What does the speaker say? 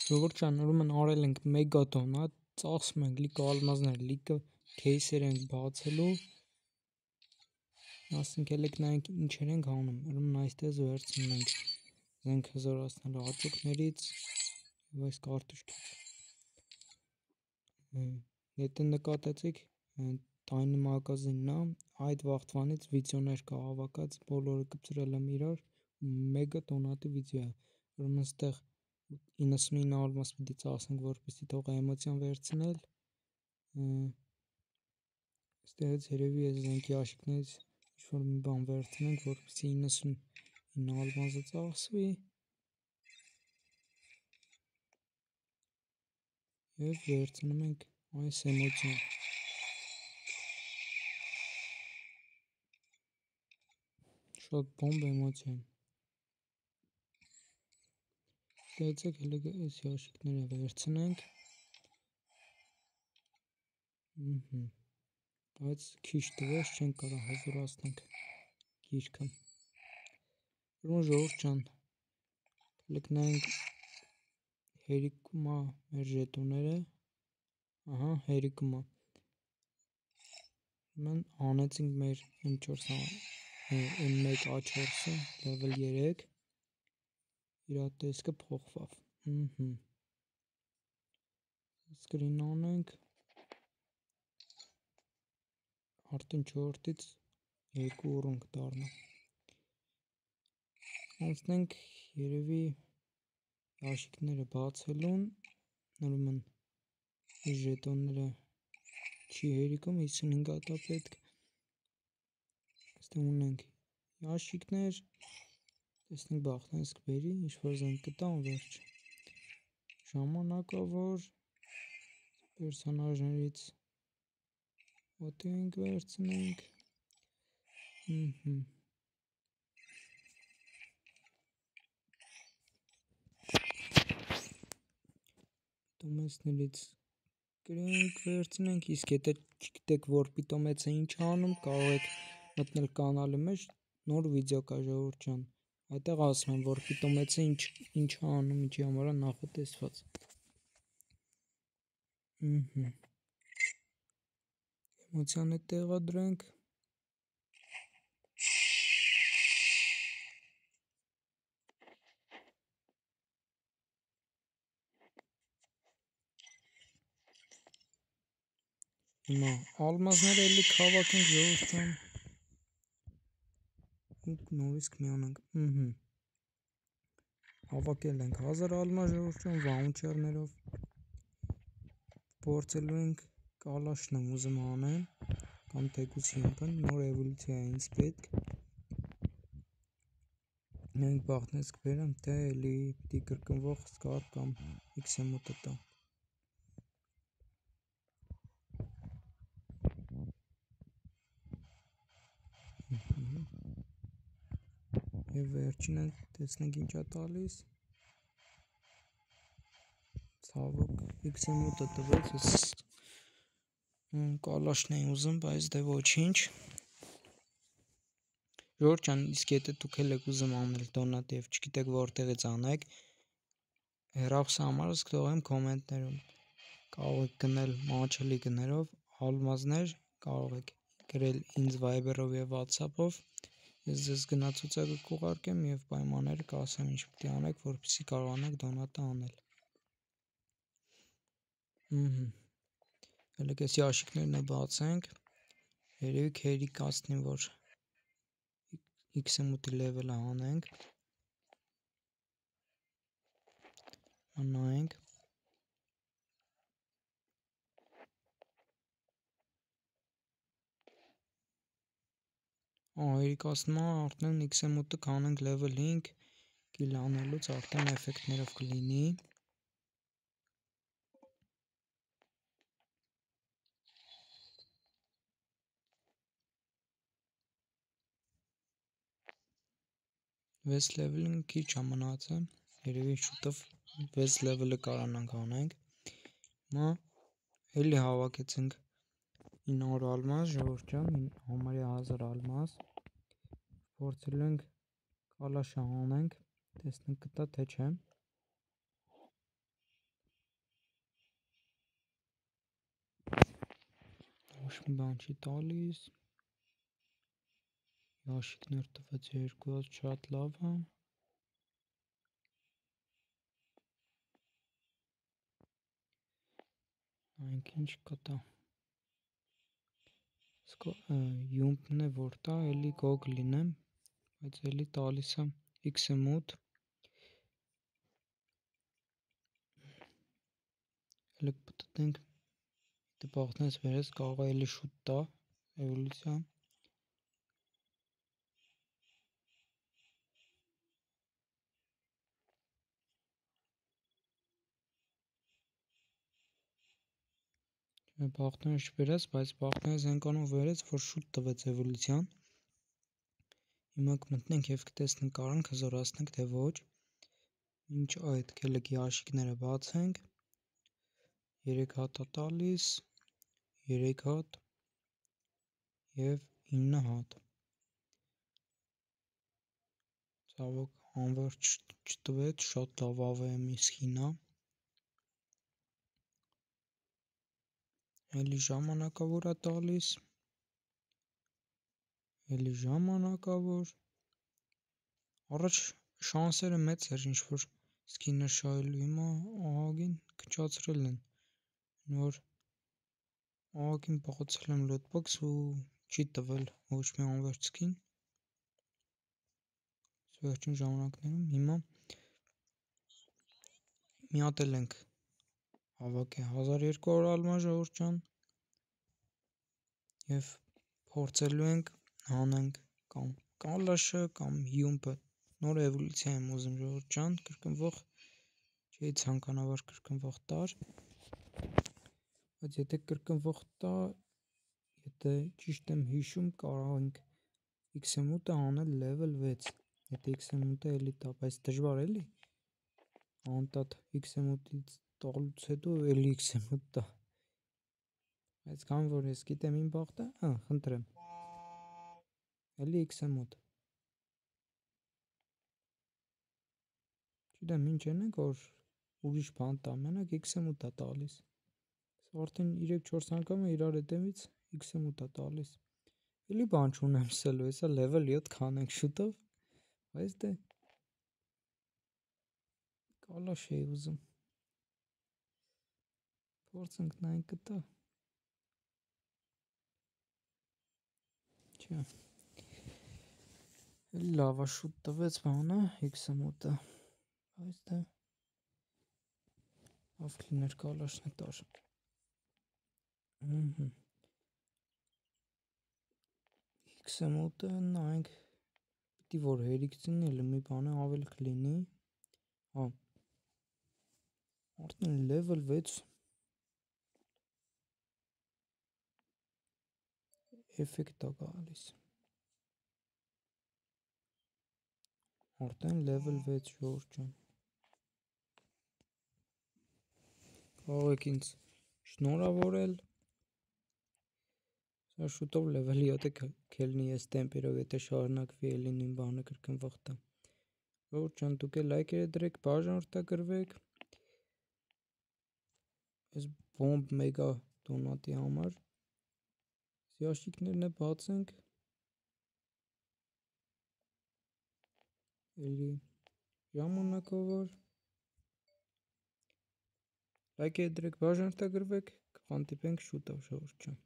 Ժողովուրդ ջան, ուրեմն արել ենք մեգատոնա, ծախսում ենք լիքը ալմազներ, լիքը քեյսեր ենք բացելու, ասենք ելեք նայենք ինչեր ենք անում, ուրեմն այստեղ վերցնում ենք զենք հզորացնելու աճուկներից և այս կարտուշքից, եթե նկատեցիք տայնի մագազինն է, այդ վաղթվանից վիդեոներ կա հավաքած, բոլորը կպցրել եմ իրար, մեգատոնատի վիդեո է, ուրեմն ստեղ 99 ալմազ պիտի ծախսենք, որպեսզի թող էմոցիան վերցնել, ստեղից երևի այս զենքի աշիքներից ինչ-որ մի բան վերցնենք, որպեսզի 99 ալմազը ծախսվի և վերցնում ենք այս էմոցիան, շատ բոմբ էմոցիա, ստեղեցեք հելեգ այս աշիքները վերցնենք, բայց քիչ տվեց, չենք կարող հզորացնենք գիրքը, ուրեմն ժողովուրդ ջան, հելեգ նայենք հերիքում է մեր ժետոնները, ահա հերիքում է, ուրեմն անեցինք մեր M1 A4-ը, level 3, իր տեսքը փոխվավ, սկրին անենք, արդեն 4-ից 2 ուռուն կդառնա, անցնենք երևի աշիքները բացելուն, ուրեմն իր ժետոնները չի հերիքում, 55 հատա պետք, այստեղ ունենք աշիքներ, տեսնենք բախտանիսկ բերի, ինչ-որ զենք կտա վերջ, ժամանակավոր, պերսոնաժներից ոտի ենք վերցնենք, պիտոմեցներից կրենք վերցնենք, իսկ եթե չգիտեք, որ պիտոմեցը ինչ անում, կարող եք մտնել կանալի մեջ, նոր վիդեո կա ժողովուրդ ջան, այդտեղ ասում եմ, որ պիտոմեցը ինչ անում, ինչի համար է նախատեսված, էմոցիան տեղադրենք, հիմա ալմազները էլի կհավաքենք ժողովուրդ ջան, նորից կմիանանք, հավաքել ենք 1000 ալմազ ժողովուրդ ջան, վաուչերներով, փորձելու ենք կալաշն եմ ուզում անեմ, կամ թեկուզ հիմքն, նոր էվոլյուցիա է ինձ պետք, մենք բախտնեցք բերեմ, թե էլի պիտի կրկնվող սկար կամ XM8-ը տա, և վերջինը տեսնենք ինչ է տալիս, ցավոք XM8-ը տվեց, ես կալաշն էի ուզում, բայց դե ոչինչ, ժողովուրդ ջան, իսկ եթե դուք էլ եք ուզում անել դոնատ և չգիտեք որտեղից անեք, հեռախոսի համարս կթողեմ կոմենտներում, կարող եք գնել մատչելի գներով, ալմազներ կարող եք գրել ինձ Viber-ով և WhatsApp-ով, ես ձեզ գնացուցակը կուղարկեմ և պայմանները կասեմ ինչ պետք է անեք, որպեսզի կարողանաք դոնատը անել, հելեգ էսի աշիքներն է բացենք, երևի քերի կացնի, որ XM8-ի լևելը հանենք, նայենք, երիկացնում է արդեն XM8-ը կանենք level 5, կիլ անելուց արդեն էֆեկտներով կլինի, վեց լևելին քիչ ամնացը, երևի շուտով վեց լևելը կարանանք անենք, հիմա էլի հավաքեցինք 900 ալմազ, ժողովուրդ ջան, համարյա 1000 ալմազ, փորձելու ենք կալաշը անենք, տեսնենք կտա թե չէ, Ոչ մի բան չի տալիս։ Յաշիկներ տվեց 2 հատ, շատ լավ է։ Այնք ինչ կտա։ Յումպն է որ տա, էլի գոգլին է, բայց էլի տալիս է XM8։ Էլի կպտտենք, դե բաղտնես վերես, կարող է էլի շուտ տա, էվոլյուցիա։ Բաղտնես չվերես, բայց բաղտնես ենկանով վերեց, որ շուտ տվեց էվոլյուցիան։ Հիմա կմտնենք և կտեսնենք կարանքը զորացնենք, թե ոչ։ Ինչ այդ կելեք յաշիկները բացենք, 3 հատ է տալիս, 3 հատ և 9 հատ։ Ցավոք անվերջ չտվեց, շատ լավ AVM-ի սկին է։ Էլի ժամանակավոր է տալիս, էլի ժամանակավոր։ Առաջ շանսերը մեծ էր ինչ-որ սկինը շահելու, հիմա ահագին քչացրել են, որ ահագին բացել եմ լոotbox ու չի տվել ոչ մի անվերջ սկին վերջին ժամանակներում, հիմա մի հատ էլ ենք հավաքել 1200 ալման ժողովուրդ ջան և փորձելու ենք հանենք կամ կալաշը կամ յումպը, նոր էվոլյուցիա եմ ուզում ժողովուրդ ջան, կրկնվող չէի ցանկանա որ կրկնվող տար, բայց եթե կրկնվող տա, եթե ճիշտ եմ հիշում, կարող ենք XM8-ը հանել level 6, եթե XM8-ը էլի տա, բայց դժվար էլի, անընդհատ XM8-ից տալուց հետո էլի XM8 տա, բայց կամ որ ես գիտեմ իմ բախտը, խնդրեմ, էլի XM8, չգիտեմ ինչ ենենք, որ ուրիշ բան տա, մենակ XM8 է տալիս, արդեն 3-4 անգամ է իրար հետևից XM8 է տալիս, էլի բան չունեմ սելու, հեսա level 7 կանենք շուտով, բայց դե կալաշ էի ուզում, փորձենք նայենք կտա, չէ, էլի լավ է շուտ տվեց բանը, XM8-ը, բայց դե լավ կլիներ կալաշն է տար, XM8-ը նայենք, պիտի որ հերիք ծինի, էլի մի բանը ավելի կլինի, արդեն level 6 էֆեկտ է գալիս, արդեն level 6 ժողովուրդ ջան, կարող եք ինձ շնորհավորել, սա շուտով level 7-ը կելնի ես տեմպերով, եթե շարունակվի էլի նույն բանը կրկնվող տա, ժողովուրդ ջան դուք էլ լայքերը դրեք, բաժանորդագրվեք, այս բոմբ մեգա դոնատի համար, յաշիկներն է բացենք, էլի ժամանակավոր, լայքերը դրեք, բաժանորդագրվեք, կհանդիպենք շուտով ժողովուրդ ջան։